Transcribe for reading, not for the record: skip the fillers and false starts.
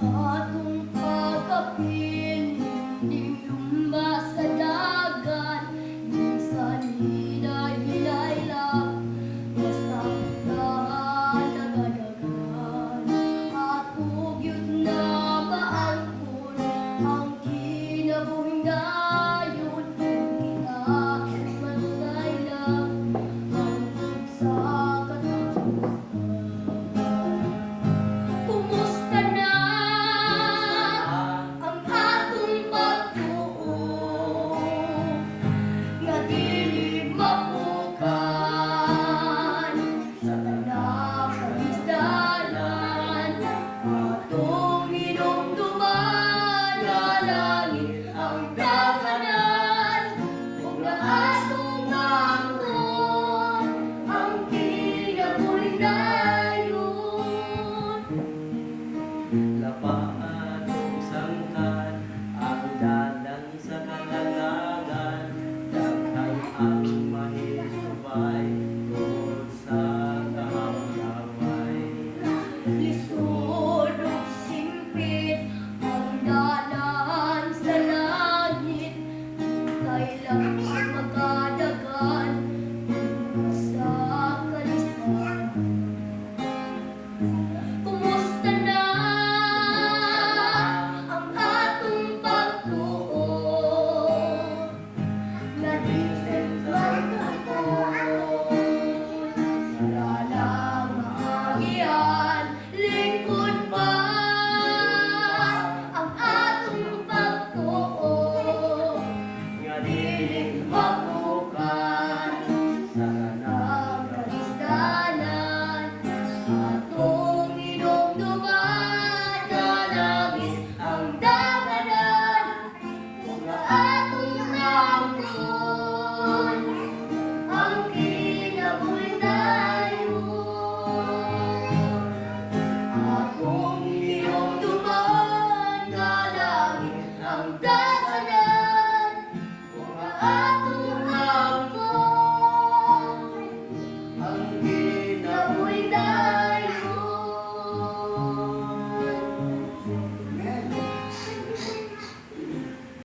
Atong pagkapin, hindi lumba sa dagat, minsan hinay-hinay lang, basta dahan nagadagan. Atog yun na maangkon, ang kinabuhing dayon, kung kita malunay lang, hangtod sa katapusan. Kumusta na ang atong pagtuo nga dili mapukan sa tanang kahisdanan, atong hinumduman nga langit ang dakanan, ug nga atong angkon ang kinabuhing dayon. Lapang